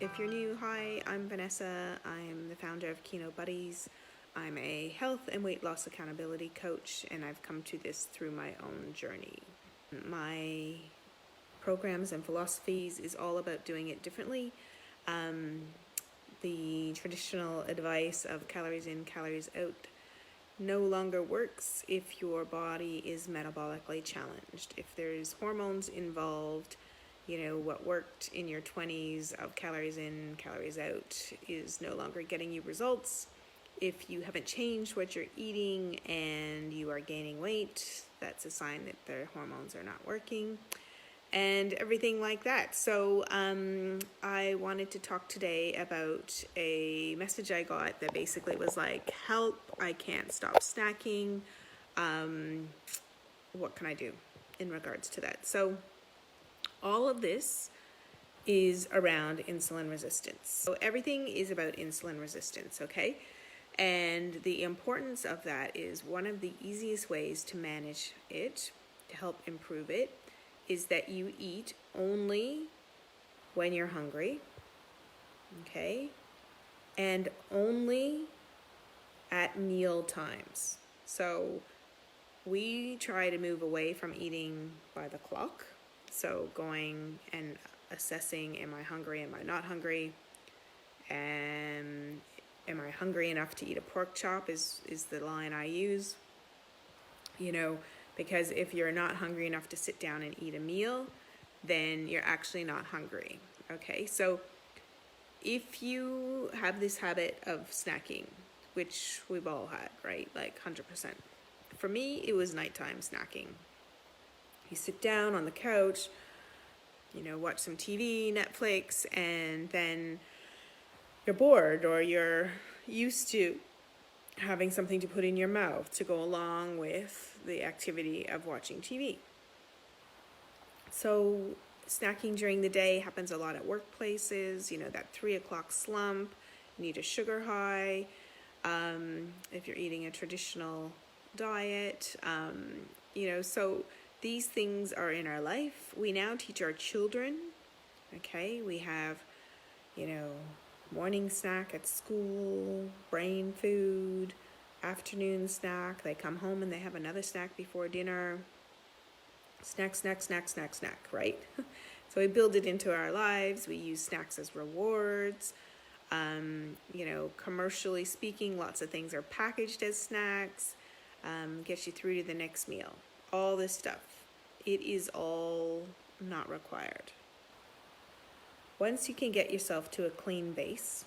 If you're new, hi, I'm Vanessa. I'm the founder of Kino Buddies. I'm a health and weight loss accountability coach, and I've come to this through my own journey. My programs and philosophies is all about doing it differently. The traditional advice of calories in, calories out no longer works if your body is metabolically challenged. If there's hormones involved, what worked in your 20s of calories in, calories out is no longer getting you results. If you haven't changed what you're eating and you are gaining weight, that's a sign that the hormones are not working and everything like that. So I wanted to talk today about a message I got that basically was like, help, I can't stop snacking. What can I do in regards to that? So all of this is around insulin resistance. So everything is about insulin resistance, okay? And the importance of that is one of the easiest ways to manage it, to help improve it, is that you eat only when you're hungry, okay? And only at meal times. So we try to move away from eating by the clock. So going and assessing, am I hungry, am I not hungry? And am I hungry enough to eat a pork chop is the line I use. Because if you're not hungry enough to sit down and eat a meal, then you're actually not hungry, okay? So if you have this habit of snacking, which we've all had, right? Like 100%. For me, it was nighttime snacking. You sit down on the couch, watch some TV, Netflix, and then you're bored or you're used to having something to put in your mouth to go along with the activity of watching TV. So snacking during the day happens a lot at workplaces, that 3 o'clock slump, you need a sugar high. If you're eating a traditional diet, so these things are in our life. We now teach our children, okay? We have, morning snack at school, brain food, afternoon snack. They come home and they have another snack before dinner. Snack, right? So we build it into our lives. We use snacks as rewards. Commercially speaking, lots of things are packaged as snacks, gets you through to the next meal. All this stuff, it is all not required. Once you can get yourself to a clean base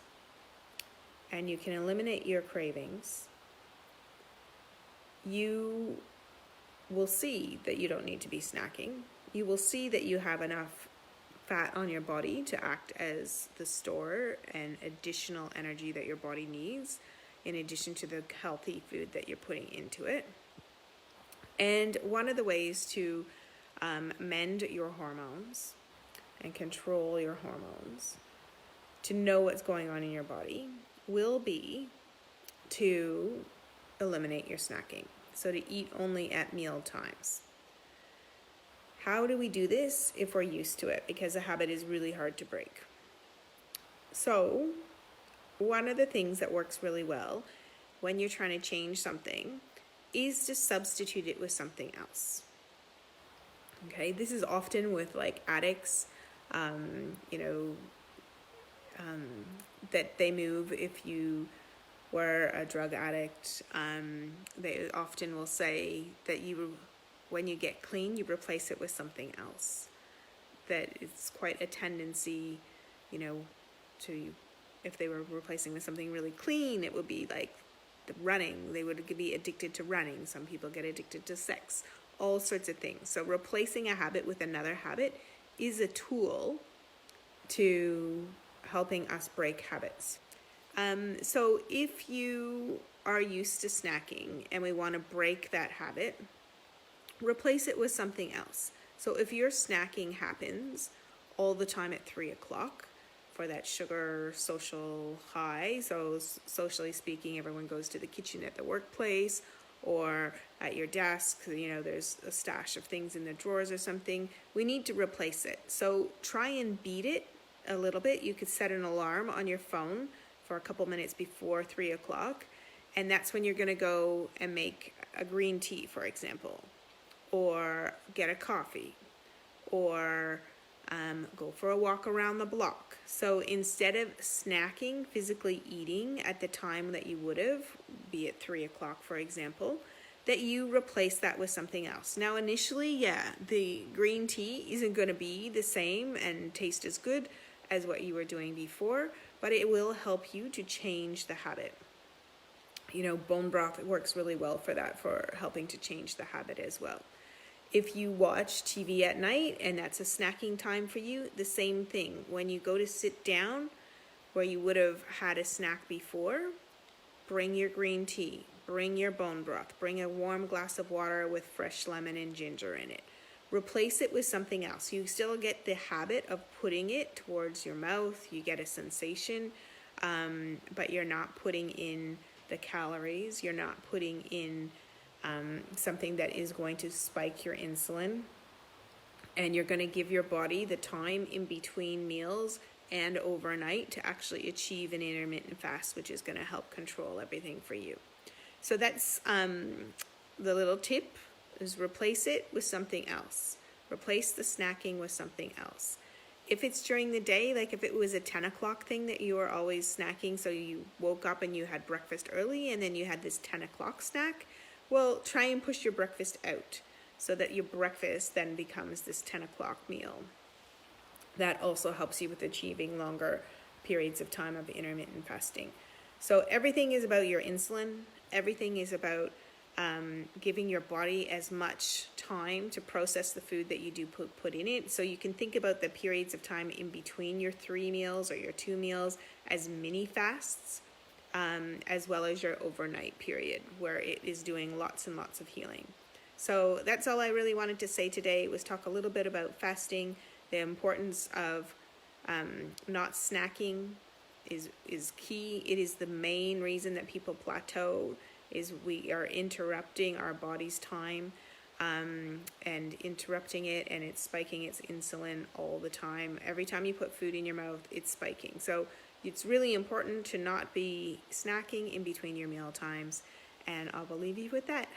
and you can eliminate your cravings, you will see that you don't need to be snacking. You will see that you have enough fat on your body to act as the store and additional energy that your body needs, in addition to the healthy food that you're putting into it. And one of the ways to mend your hormones and control your hormones, to know what's going on in your body, will be to eliminate your snacking. So to eat only at meal times. How do we do this if we're used to it? Because a habit is really hard to break. So one of the things that works really well when you're trying to change something is to substitute it with something else. Okay, this is often with like addicts, that they move. If you were a drug addict, they often will say that when you get clean, you replace it with something else. That it's quite a tendency, to, if they were replacing with something really clean, it would be like the running. They would be addicted to running. Some people get addicted to sex, all sorts of things. So replacing a habit with another habit is a tool to helping us break habits. So if you are used to snacking and we want to break that habit, replace it with something else. So if your snacking happens all the time at 3 o'clock for that sugar social high, so socially speaking, everyone goes to the kitchen at the workplace or at your desk, there's a stash of things in the drawers or something, we need to replace it. So try and beat it a little bit, you could set an alarm on your phone for a couple minutes before 3 o'clock. And that's when you're going to go and make a green tea, for example, or get a coffee, or go for a walk around the block. So instead of snacking, physically eating at the time that you would have, be it 3 o'clock, for example, that you replace that with something else. Now, initially, yeah, the green tea isn't going to be the same and taste as good as what you were doing before, but it will help you to change the habit. You know, bone broth works really well for that, for helping to change the habit as well. If you watch TV at night and that's a snacking time for you, the same thing. When you go to sit down where you would have had a snack before, bring your green tea, bring your bone broth, bring a warm glass of water with fresh lemon and ginger in it. Replace it with something else. You still get the habit of putting it towards your mouth. You get a sensation, but you're not putting in the calories. You're not putting in something that is going to spike your insulin, and you're going to give your body the time in between meals and overnight to actually achieve an intermittent fast, which is going to help control everything for you. So that's the little tip, is replace it with something else. Replace the snacking with something else. If it's during the day, like if it was a 10 o'clock thing that you are always snacking, so you woke up and you had breakfast early and then you had this 10 o'clock snack, well, try and push your breakfast out so that your breakfast then becomes this 10 o'clock meal. That also helps you with achieving longer periods of time of intermittent fasting. So everything is about your insulin. Everything is about giving your body as much time to process the food that you do put in it. So you can think about the periods of time in between your 3 meals or your 2 meals as mini fasts, as well as your overnight period where it is doing lots and lots of healing. So that's all I really wanted to say today, was talk a little bit about fasting. The importance of not snacking is key. It is the main reason that people plateau, is we are interrupting our body's time and interrupting it, and it's spiking its insulin all the time. Every time you put food in your mouth, it's spiking. So it's really important to not be snacking in between your meal times. And I will leave you with that.